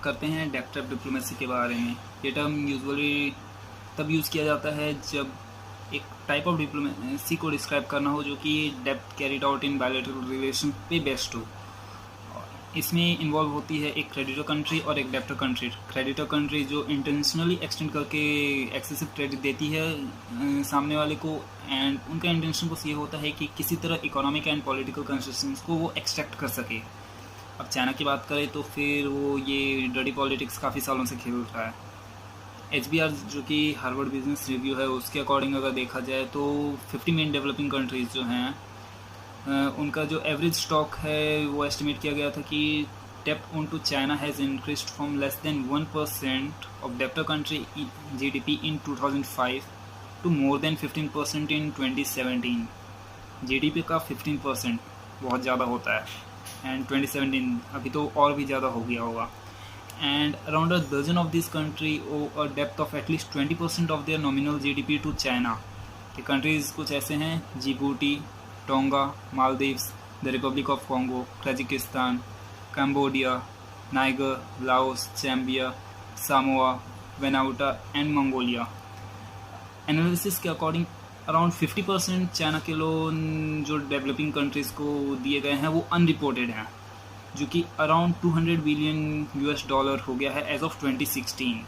करते हैं डेब्ट ट्रैप डिप्लोमेसी के बारे में। ये टर्म यूजुअली तब यूज़ किया जाता है जब एक टाइप ऑफ डिप्लोमेसी को डिस्क्राइब करना हो जो कि डेब्ट carried out in bilateral relation पे बेस्ड हो। इसमें इन्वॉल्व होती है एक क्रेडिटर कंट्री और एक डेब्टर कंट्री। क्रेडिटर कंट्री जो इंटेंशनली एक्सटेंड करके एक्सेसिव क्रेडिट देती है सामने वाले को, एंड उनका इंटेंशन बस ये होता है कि किसी तरह इकोनॉमिक एंड पॉलिटिकल कंसेशंस को वो एक्सट्रैक्ट कर सके। अब चाइना की बात करें तो फिर वो ये डर्टी पॉलिटिक्स काफ़ी सालों से खेल रहा है। HBR जो कि हार्वर्ड बिजनेस रिव्यू है उसके अकॉर्डिंग अगर देखा जाए तो 50 मेन डेवलपिंग कंट्रीज़ जो हैं उनका जो एवरेज स्टॉक है वो एस्टिमेट किया गया था कि डेब्ट owed to China has increased from less than 1% of debtor country GDP in 2005 to more than 15% in 2017। GDP का 15% बहुत ज़्यादा होता है, एंड 2017 अभी तो और भी ज़्यादा हो गया होगा। And around a dozen of this country owe a डेप्थ of at least 20% of their nominal GDP to China. ये कंट्रीज़ कुछ ऐसे हैं: Djibouti, Tonga, Maldives, the Republic of Congo, Kazakhstan, Cambodia, Niger, Laos, Zambia, Samoa, Vanuatu and Mongolia. Analysis के according around 50% China के loan जो developing countries को दिए गए हैं वो अनरिपोर्टेड हैं, जो कि अराउंड $200 बिलियन हो गया है एज ऑफ 2016।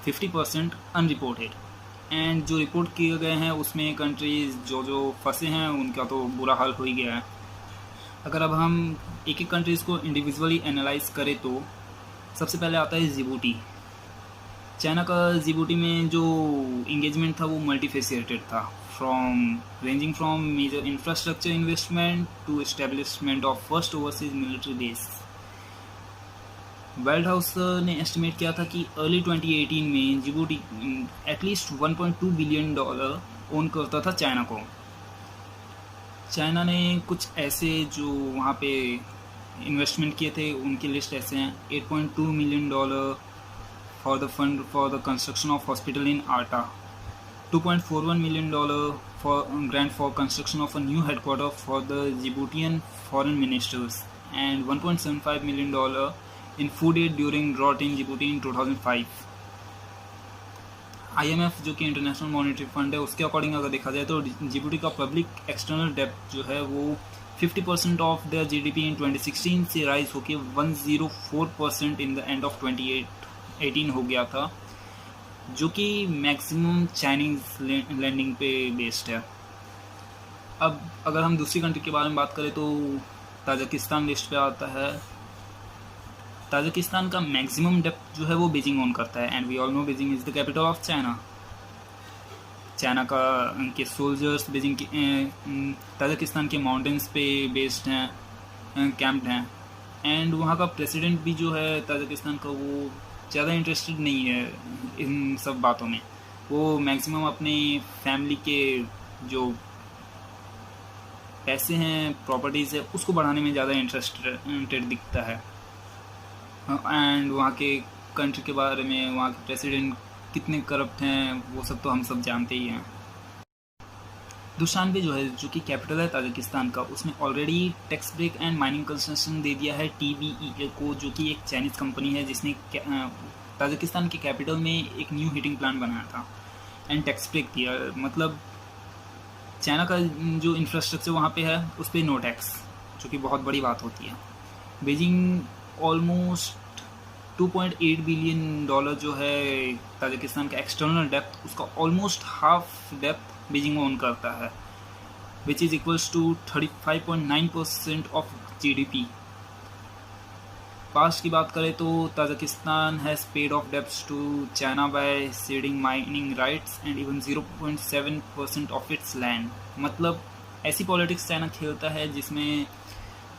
50% अनरिपोर्टेड, एंड जो रिपोर्ट किए गए हैं उसमें कंट्रीज़ जो फंसे हैं उनका तो बुरा हाल हो ही गया है। अगर अब हम एक एक कंट्रीज़ को इंडिविजुअली एनालाइज करें तो सबसे पहले आता है जिबूटी। चाइना का जिबूटी में जो इंगेजमेंट था वो मल्टीफेसिएटेड था, ranging from major infrastructure investment to establishment of first overseas military base. World house ने एस्टिमेट किया था कि अर्ली 2018 में जिबूटी एटलीस्ट $1.2 बिलियन ओन करता था चाइना को। चाइना ने कुछ ऐसे जो वहाँ पे इन्वेस्टमेंट किए थे उनकी लिस्ट ऐसे हैं: $8.2 million for the fund for the construction of hospital in Arta, $2.41 million for grant for construction of a new headquarter for the Djiboutian foreign ministers, and $1.75 million in food aid during drought in Djibouti in 2005। IMF जो कि international monetary fund है उसके according अगर देखा जाए तो Djibouti का public external डेब्ट जो है वो 50% ऑफ द GDP इन 2016 से राइज होकर 104% इन द एंड ऑफ 2018 हो गया था, जो कि मैक्सिमम चाइनीज़ लैंडिंग पे बेस्ड है। अब अगर हम दूसरी कंट्री के बारे में बात करें तो ताजिकिस्तान लिस्ट पे आता है। ताजिकिस्तान का मैक्सिमम डेप्थ जो है वो बीजिंग ओन करता है, and we all know Beijing is the capital of China. China का के सोल्जर्स बीजिंग ताजिकिस्तान के माउंटेन्स पे बेस्ड हैं, कैंप्ड हैं, एंड वहाँ का प्रेसिडेंट भी जो है ताजिकिस्तान का वो ज़्यादा इंटरेस्टेड नहीं है इन सब बातों में। वो मैक्सिमम अपने फैमिली के जो पैसे हैं, प्रॉपर्टीज़ है, उसको बढ़ाने में ज़्यादा इंटरेस्टेड दिखता है। एंड वहाँ के कंट्री के बारे में, वहाँ के प्रेसिडेंट कितने करप्ट हैं वो सब तो हम सब जानते ही हैं। दुशानबे जो है, जो कि कैपिटल है ताजिकिस्तान का, उसमें already tax break and mining concession दे दिया है TBEA को, जो कि एक चाइनीज़ कंपनी है जिसने ताजिकिस्तान के कैपिटल में एक न्यू हीटिंग प्लांट बनाया था एंड टैक्स ब्रेक दिया। मतलब चाइना का जो इंफ्रास्ट्रक्चर वहाँ पे है उस पर नो टैक्स, जो कि बहुत बड़ी बात होती है। बीजिंग ऑलमोस्ट $2.8 बिलियन जो है ताजिकिस्तान का एक्सटर्नल डेप्थ, उसका ऑलमोस्ट हाफ डेप्थ बीजिंग ओन करता है, which is equals to 35.9% of GDP। Past की बात करें तो Tajikistan has paid off debts to China by ceding mining rights and even 0.7% of its land. मतलब ऐसी पॉलिटिक्स चाइना खेलता है जिसमें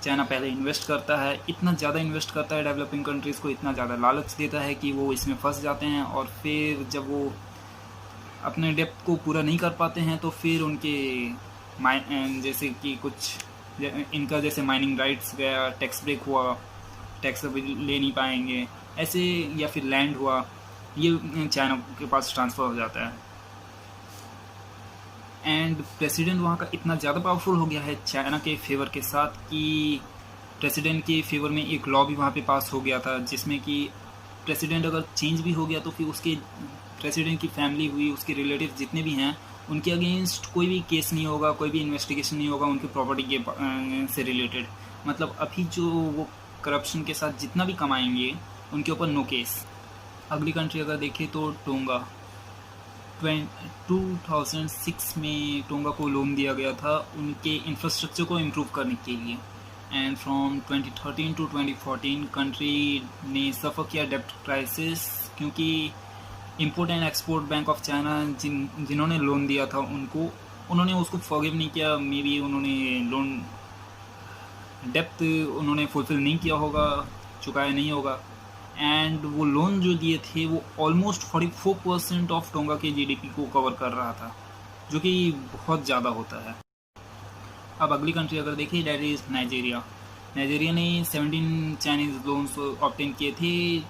चाइना पहले इन्वेस्ट करता है, इतना ज़्यादा इन्वेस्ट करता है डेवलपिंग कंट्रीज़ को, इतना ज़्यादा लालच देता है कि वो इसमें फंस जाते हैं, और फिर जब वो अपने डेप्थ को पूरा नहीं कर पाते हैं तो फिर उनके जैसे कि कुछ इनका जैसे माइनिंग राइट्स गया, टैक्स ब्रेक हुआ, टैक्स अभी ले नहीं पाएंगे ऐसे, या फिर लैंड हुआ, ये चाइना के पास ट्रांसफ़र हो जाता है। एंड प्रेसिडेंट वहाँ का इतना ज़्यादा पावरफुल हो गया है चाइना के फेवर के साथ कि प्रेसिडेंट के फेवर में एक लॉ भी वहाँ पे पास हो गया था, जिसमें कि प्रेसिडेंट अगर चेंज भी हो गया तो फिर उसके प्रेसिडेंट की फैमिली हुई, उसके रिलेटिव जितने भी हैं, उनके अगेंस्ट कोई भी केस नहीं होगा, कोई भी इन्वेस्टिगेशन नहीं होगा उनकी प्रॉपर्टी के से रिलेटेड। मतलब अभी जो वो करप्शन के साथ जितना भी कमाएंगे उनके ऊपर नो केस। अगली कंट्री अगर देखें तो टोंगा। 2006 में टोंगा को लोन दिया गया था उनके इंफ्रास्ट्रक्चर को इम्प्रूव करने के लिए, एंड फ्रॉम 2013 टू 2014 कंट्री ने सफ़र किया डेब्ट क्राइसिस, क्योंकि import and export bank of China जिन्होंने लोन दिया था उन्होंने उसको फॉरगिव नहीं किया। मे बी उन्होंने लोन डेप्थ उन्होंने फुलफिल नहीं किया होगा, चुकाया नहीं होगा, एंड वो लोन जो दिए थे वो ऑलमोस्ट 44% ऑफ टोंगा के जीडीपी को कवर कर रहा था, जो कि बहुत ज़्यादा होता है। अब अगली कंट्री अगर देखें दैट इज़ नाइजीरिया। नाइजीरिया ने 17 चाइनीज़ लोन्स ऑब्टेन किए थे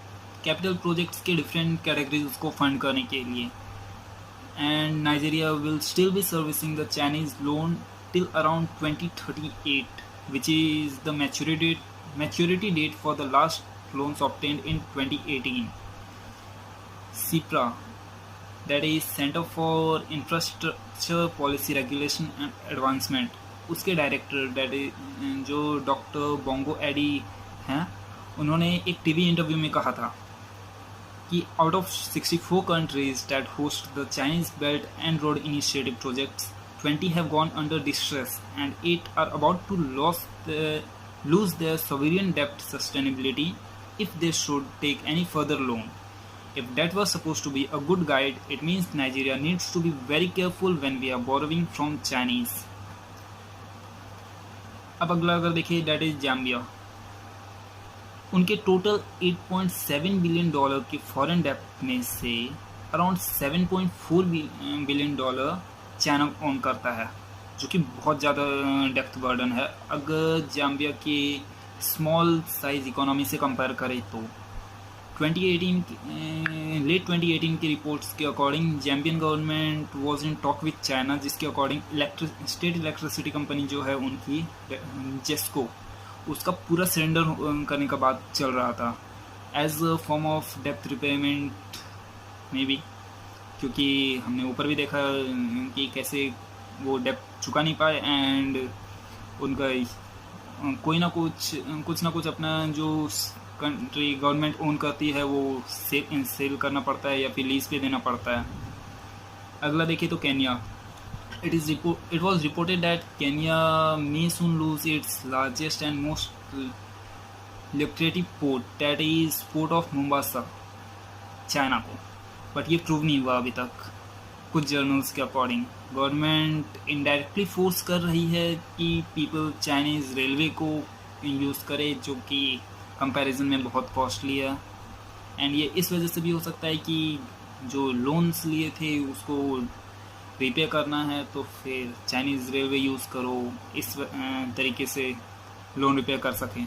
कैपिटल प्रोजेक्ट्स के डिफरेंट कैटेगरीज को फंड करने के लिए, and Nigeria will still be servicing the Chinese loan till around 2038, which is the maturity date for the last loans obtained in 2018. CIPRA, that is Center for Infrastructure Policy Regulation and Advancement, उसके director that is जो doctor bongo AD हैं, उन्होंने एक TV interview में कहा था कि out of 64 countries that host the Chinese Belt and Road Initiative projects, 20 have gone under distress and 8 are about to lose their sovereign debt sustainability if they should take any further loan. If that was supposed to be a good guide, it means Nigeria needs to be very careful when we are borrowing from Chinese. अब अगला अगर देखिए that is Zambia. उनके total $8.7 billion के foreign डेब्ट में से around $7.4 billion China own करता है, जो कि बहुत ज़्यादा डेप्थ बर्डन है। अगर जाम्बिया के स्मॉल साइज इकोनॉमी से कंपेयर करें तो 2018 की रिपोर्ट्स के according Zambian government was in talk with China, जिसके अकॉर्डिंग स्टेट इलेक्ट्रिसिटी कंपनी जो है उनकी जेस्को, उसका पूरा सरेंडर करने का बात चल रहा था एज अ फॉर्म ऑफ डेप्थ रिपेमेंट मे बी, क्योंकि हमने ऊपर भी देखा कि कैसे वो डेप्ट चुका नहीं पाए एंड उनका कोई ना कुछ अपना जो कंट्री गवर्नमेंट ओन करती है वो सेल करना पड़ता है या फिर लीज पे देना पड़ता है। अगला देखिए तो Kenya. It was reported that Kenya may soon lose its largest and most lucrative port, that is Port of Mombasa, China को, बट ये प्रूव नहीं हुआ अभी तक। कुछ जर्नल्स के अकॉर्डिंग गवर्नमेंट इनडायरेक्टली फोर्स कर रही है कि पीपल चाइनीज़ रेलवे को यूज़ करे, जो कि कंपैरिजन में बहुत कॉस्टली है, एंड ये इस वजह से भी हो सकता है कि जो लोन्स लिए थे उसको रिपे करना है तो फिर चाइनीज़ रेलवे यूज़ करो, इस तरीके से लोन रिपे कर सकें।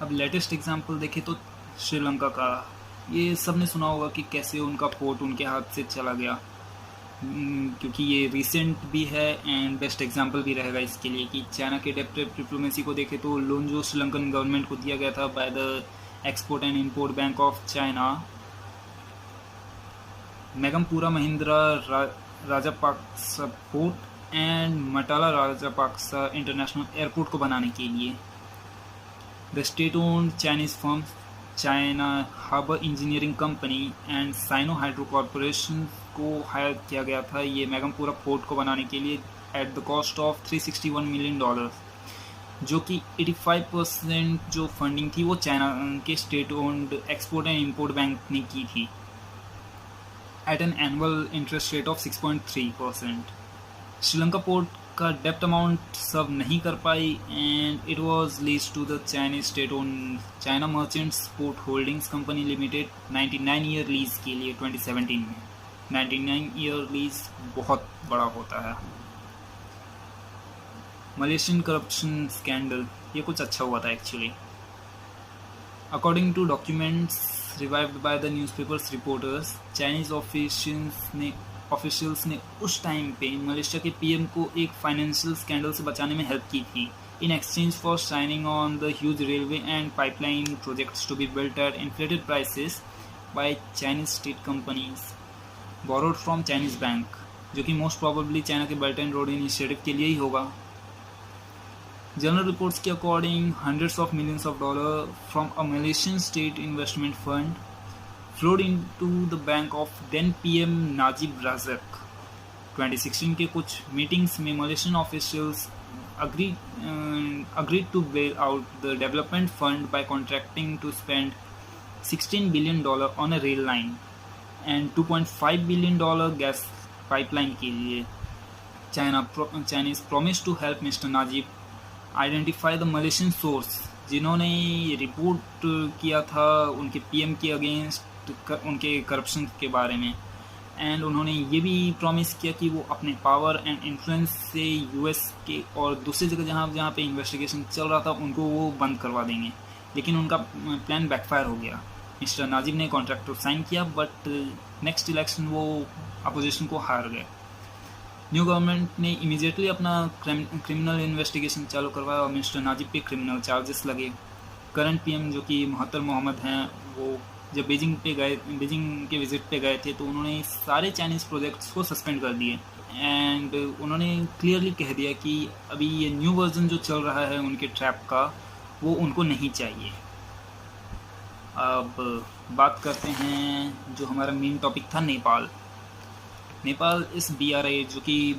अब लेटेस्ट एग्जांपल देखें तो श्रीलंका का। ये सब ने सुना होगा कि कैसे उनका पोर्ट उनके हाथ से चला गया, क्योंकि ये रिसेंट भी है एंड बेस्ट एग्जांपल भी रहेगा इसके लिए कि चाइना के डेब्ट डिप्लोमेसी को देखें तो लोन जो श्रीलंकन गवर्नमेंट को दिया गया था by the export and import bank of China, Magampura Mahinda Rajapaksa port and Mattala Rajapaksa international airport को बनाने के लिए the state owned Chinese firm China Harbour Engineering Company and Sino Hydro Corporation को हायर किया गया था ये मेगमपुरा पोर्ट को बनाने के लिए at the cost of $361 million, जो कि 85% जो फंडिंग थी वो चाइना के state owned export and import bank ने की थी at an annual interest rate of 6.3%. Sri Lanka port का डेप्ट अमाउंट सर्व नहीं कर पाई and it was leased to the Chinese state own China merchants port holdings company limited 99 year lease के लिए 2017 में। 99 ईयर लीज बहुत बड़ा होता है। मलेशियन करप्शन स्कैंडल, ये कुछ अच्छा हुआ था actually. According to documents revived by the newspapers reporters, Chinese officials ने उस टाइम पे मलेशिया के पीएम को एक फाइनेंशियल स्कैंडल से बचाने में हेल्प की थी, in exchange for signing on the huge railway and pipeline projects to be built at inflated prices by Chinese state companies borrowed from Chinese bank, जो कि मोस्ट प्रोबेबली चाइना के belt and road initiative के लिए ही होगा। General reports के according hundreds of millions of dollars from a Malaysian state investment fund flowed into the bank of then PM Najib Razak। 2016 के कुछ meetings में Malaysian officials agreed to bail out the development fund by contracting to spend $16 billion on a rail line and $2.5 billion gas pipeline के लिए। Chinese promised to help Mr. Najib identify the Malaysian source, जिन्होंने report किया था उनके PM के against उनके corruption के बारे में, एंड उन्होंने ये भी प्रॉमिस किया कि वो अपने पावर एंड इन्फ्लुएंस से यूएस के और दूसरी जगह जहाँ पे इन्वेस्टिगेशन चल रहा था उनको वो बंद करवा देंगे। लेकिन उनका प्लान बैकफायर हो गया। मिस्टर नाजिब ने कॉन्ट्रैक्ट तो साइन किया, बट नेक्स्ट इलेक्शन वो अपोजिशन को हार गए। न्यू गवर्नमेंट ने इमीडिएटली अपना क्रिमिनल इन्वेस्टिगेशन चालू करवाया और मिस्टर नाजिब पे क्रिमिनल चार्जेस लगे। करंट पीएम जो कि महातिर मोहम्मद हैं, वो जब बीजिंग के विजिट पे गए थे तो उन्होंने सारे चाइनीज़ प्रोजेक्ट्स को सस्पेंड कर दिए, एंड उन्होंने क्लियरली कह दिया कि अभी ये न्यू वर्जन जो चल रहा है उनके ट्रैप का, वो उनको नहीं चाहिए। अब बात करते हैं जो हमारा मेन टॉपिक था, नेपाल। नेपाल इस BRI जो कि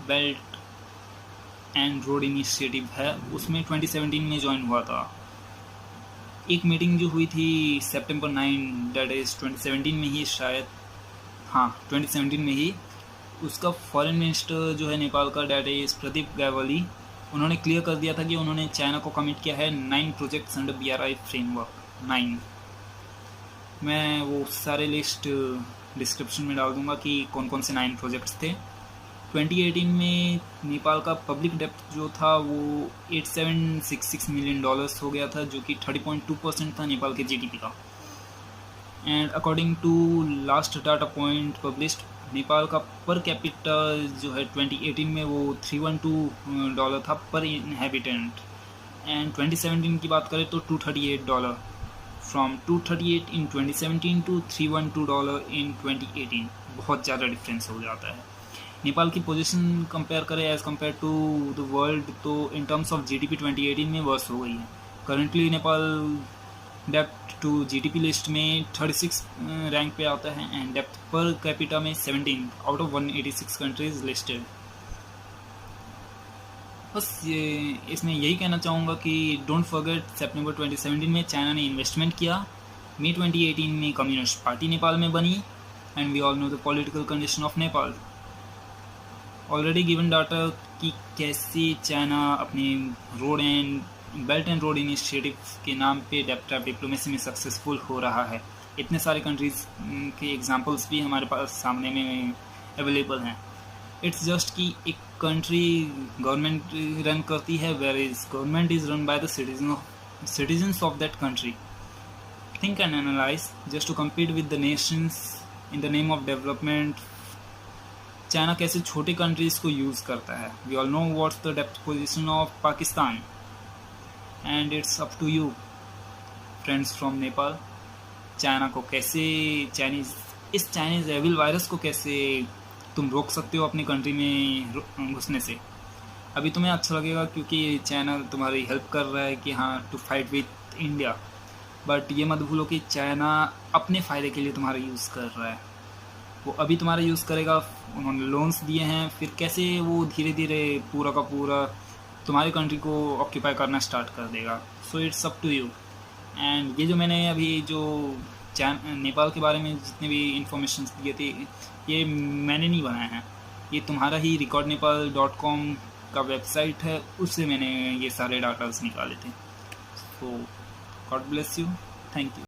बेल्ट एंड रोड इनिशिएटिव है, उसमें 2017 में ज्वाइन हुआ था। एक मीटिंग जो हुई थी सितंबर 9, डेट इज़ 2017 में ही शायद, हाँ 2017 में ही, उसका फॉरेन मिनिस्टर जो है नेपाल का, डेट इज़ प्रदीप गायवाली, उन्होंने क्लियर कर दिया था कि उन्होंने चाइना को कमिट किया है 9 प्रोजेक्ट्स अंडर BRI फ्रेमवर्क। 9, मैं वो सारे लिस्ट डिस्क्रिप्शन में डाल दूंगा कि कौन कौन से 9 प्रोजेक्ट्स थे। 2018 में नेपाल का पब्लिक डेप्ट जो था वो $8766 मिलियन हो गया था, जो कि 30.2% था नेपाल के GDP का। And according to last data point published, Nepal का पर कैपिटा जो है 2018 में वो $312 था पर इनहेबिटेंट, एंड 2017 की बात करें तो $238, फ्रॉम 238 इन 2017 टू $312 इन 2018। बहुत ज़्यादा डिफरेंस हो जाता है। नेपाल की पोजीशन कंपेयर करें as compared to the world, तो इन टर्म्स ऑफ GDP 2018 में वर्स हो गई है। करंटली नेपाल डेप्ट टू GDP लिस्ट में 36 रैंक पे आता है, एंड डेप्थ पर कैपिटा में 17 आउट ऑफ 186 कंट्रीज लिस्टेड। बस ये इसमें यही कहना चाहूँगा कि डोंट फॉरगेट, सितंबर 2017 में चाइना ने इन्वेस्टमेंट किया, मई 2018 में कम्युनिस्ट पार्टी नेपाल में बनी, and we all know the political condition of Nepal. Already given data कि कैसे चाइना अपने road and belt and road initiative के नाम पे डेप्ट ट्रैप डिप्लोमेसी में सक्सेसफुल हो रहा है। इतने सारे कंट्रीज़ के एग्जांपल्स भी हमारे पास सामने में अवेलेबल हैं। इट्स जस्ट कि एक कंट्री गवर्नमेंट रन करती है, where is government is run by the citizens of that country. Think and analyze just to compete with the nations in the name of development. China कैसे छोटे countries को use करता है। We all know what's the depth position of Pakistan, and it's up to you friends from Nepal. China को कैसे इस Chinese evil virus को कैसे तुम रोक सकते हो अपनी कंट्री में घुसने से। अभी तुम्हें अच्छा लगेगा क्योंकि चाइना तुम्हारी हेल्प कर रहा है कि हाँ to fight with India, but ये मत भूलो कि चाइना अपने फ़ायदे के लिए तुम्हारा यूज़ कर रहा है। वो अभी तुम्हारा यूज़ करेगा, उन्होंने लोन्स दिए हैं, फिर कैसे वो धीरे धीरे पूरा का पूरा तुम्हारी कंट्री को ऑक्यूपाई करना स्टार्ट कर देगा। So it's up to you. And ये जो मैंने अभी जो नेपाल के बारे में जितने भी इंफॉर्मेशन दिए थे, ये मैंने नहीं बनाया है, ये तुम्हारा ही recordnepal.com का वेबसाइट है, उससे मैंने ये सारे डाटास निकाले थे। So God bless you, thank you.